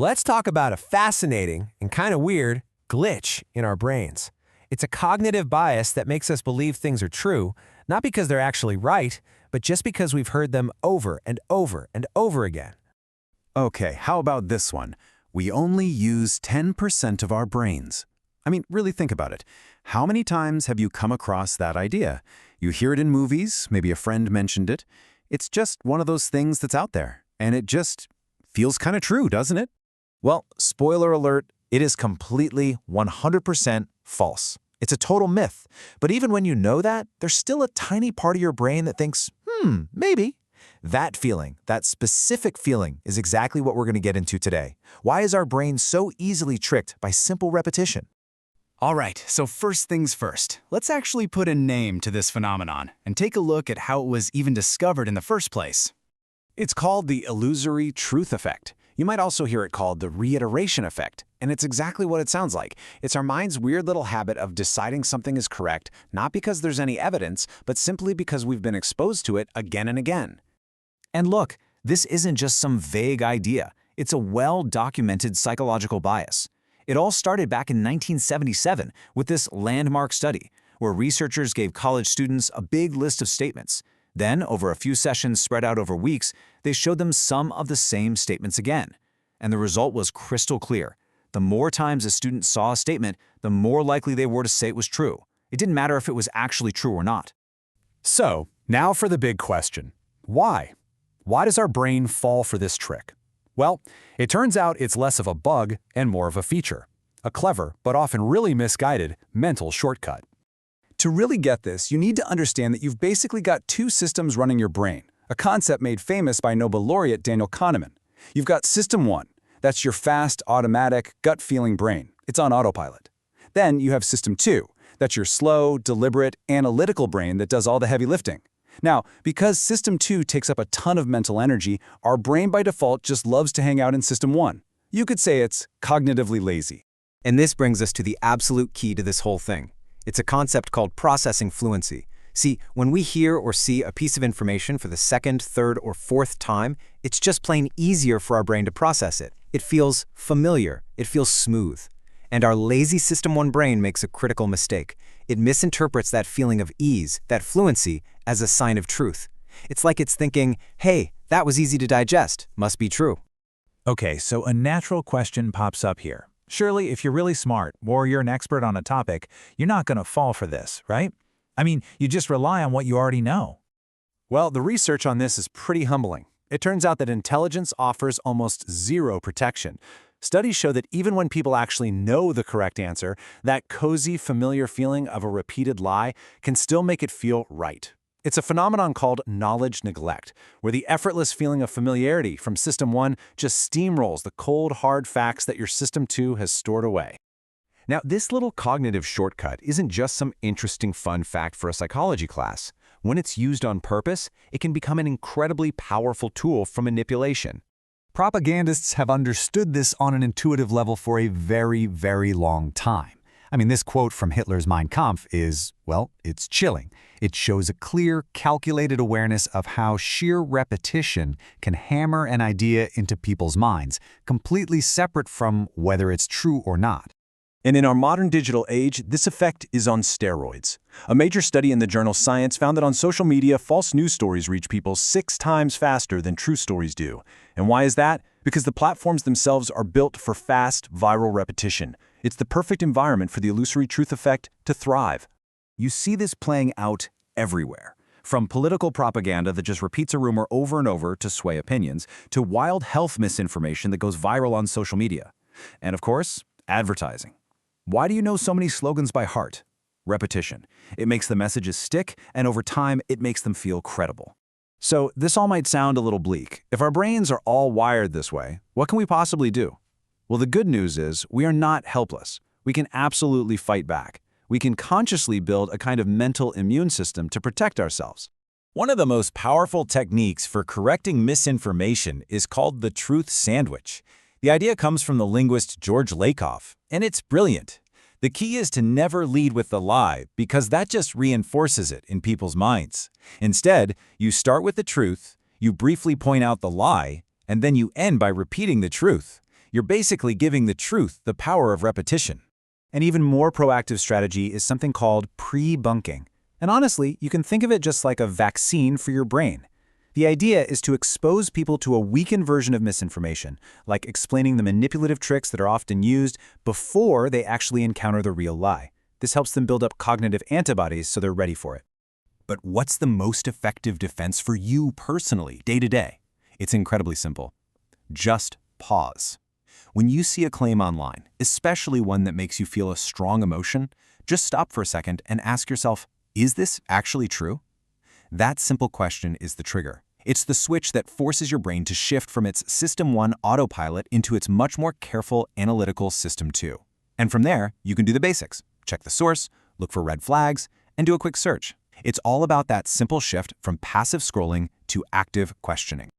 Let's talk about a fascinating and kind of weird glitch in our brains. It's a cognitive bias that makes us believe things are true, not because they're actually right, but just because we've heard them over and over and over again. Okay, how about this one? We only use 10% of our brains. I mean, really think about it. How many times have you come across that idea? You hear it in movies, maybe a friend mentioned it. It's just one of those things that's out there, and it just feels kind of true, doesn't it? Well, spoiler alert, it is completely 100% false. It's a total myth. But even when you know that, there's still a tiny part of your brain that thinks, maybe. That feeling, that specific feeling, is exactly what we're going to get into today. Why is our brain so easily tricked by simple repetition? All right, so first things first, let's actually put a name to this phenomenon and take a look at how it was even discovered in the first place. It's called the Illusory Truth Effect. You might also hear it called the reiteration effect, and it's exactly what it sounds like. It's our mind's weird little habit of deciding something is correct, not because there's any evidence, but simply because we've been exposed to it again and again. And look, this isn't just some vague idea. It's a well-documented psychological bias. It all started back in 1977 with this landmark study, where researchers gave college students a big list of statements. Then, over a few sessions spread out over weeks, they showed them some of the same statements again. And the result was crystal clear. The more times a student saw a statement, the more likely they were to say it was true. It didn't matter if it was actually true or not. So, now for the big question. Why? Why does our brain fall for this trick? Well, it turns out it's less of a bug and more of a feature. A clever, but often really misguided, mental shortcut. To really get this, you need to understand that you've basically got two systems running your brain, a concept made famous by Nobel laureate Daniel Kahneman. You've got System 1. That's your fast, automatic, gut-feeling brain. It's on autopilot. Then you have System 2. That's your slow, deliberate, analytical brain that does all the heavy lifting. Now, because System 2 takes up a ton of mental energy, our brain by default just loves to hang out in System 1. You could say it's cognitively lazy. And this brings us to the absolute key to this whole thing. It's a concept called processing fluency. See, when we hear or see a piece of information for the second, third, or fourth time, it's just plain easier for our brain to process it. It feels familiar. It feels smooth. And our lazy System 1 brain makes a critical mistake. It misinterprets that feeling of ease, that fluency, as a sign of truth. It's like it's thinking, hey, that was easy to digest, must be true. Okay, so a natural question pops up here. Surely, if you're really smart or you're an expert on a topic, you're not going to fall for this, right? I mean, you just rely on what you already know. Well, the research on this is pretty humbling. It turns out that intelligence offers almost zero protection. Studies show that even when people actually know the correct answer, that cozy, familiar feeling of a repeated lie can still make it feel right. It's a phenomenon called knowledge neglect, where the effortless feeling of familiarity from System 1 just steamrolls the cold, hard facts that your System 2 has stored away. Now, this little cognitive shortcut isn't just some interesting fun fact for a psychology class. When it's used on purpose, it can become an incredibly powerful tool for manipulation. Propagandists have understood this on an intuitive level for a very, very long time. I mean, this quote from Hitler's Mein Kampf is, well, it's chilling. It shows a clear, calculated awareness of how sheer repetition can hammer an idea into people's minds, completely separate from whether it's true or not. And in our modern digital age, this effect is on steroids. A major study in the journal Science found that on social media, false news stories reach people 6 times faster than true stories do. And why is that? Because the platforms themselves are built for fast, viral repetition. It's the perfect environment for the illusory truth effect to thrive. You see this playing out everywhere. From political propaganda that just repeats a rumor over and over to sway opinions, to wild health misinformation that goes viral on social media. And of course, advertising. Why do you know so many slogans by heart? Repetition. It makes the messages stick, and over time, it makes them feel credible. So this all might sound a little bleak. If our brains are all wired this way, what can we possibly do? Well, the good news is we are not helpless. We can absolutely fight back. We can consciously build a kind of mental immune system to protect ourselves. One of the most powerful techniques for correcting misinformation is called the truth sandwich. The idea comes from the linguist George Lakoff, and it's brilliant. The key is to never lead with the lie, because that just reinforces it in people's minds. Instead, you start with the truth, you briefly point out the lie, and then you end by repeating the truth. You're basically giving the truth the power of repetition. An even more proactive strategy is something called pre-bunking. And honestly, you can think of it just like a vaccine for your brain. The idea is to expose people to a weakened version of misinformation, like explaining the manipulative tricks that are often used before they actually encounter the real lie. This helps them build up cognitive antibodies so they're ready for it. But what's the most effective defense for you personally, day to day? It's incredibly simple. Just pause. When you see a claim online, especially one that makes you feel a strong emotion, just stop for a second and ask yourself, is this actually true? That simple question is the trigger. It's the switch that forces your brain to shift from its System 1 autopilot into its much more careful analytical System 2. And from there, you can do the basics. Check the source, look for red flags, and do a quick search. It's all about that simple shift from passive scrolling to active questioning.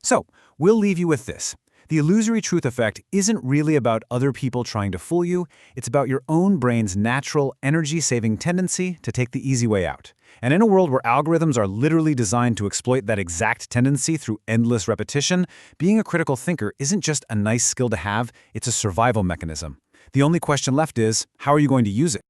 So, we'll leave you with this. The illusory truth effect isn't really about other people trying to fool you, it's about your own brain's natural, energy-saving tendency to take the easy way out. And in a world where algorithms are literally designed to exploit that exact tendency through endless repetition, being a critical thinker isn't just a nice skill to have, it's a survival mechanism. The only question left is, how are you going to use it?